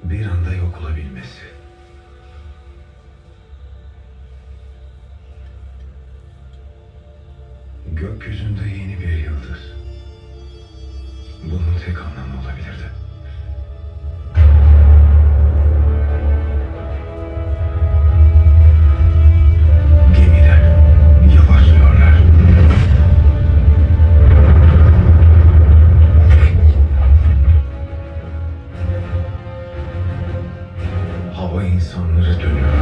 bir anda yok olabilmesi. Gökyüzünde yeni bir yıldız. Bunun tek anlamı olabilirdi. Gemiler yavaşlıyorlar. Hava insanları dönüyor.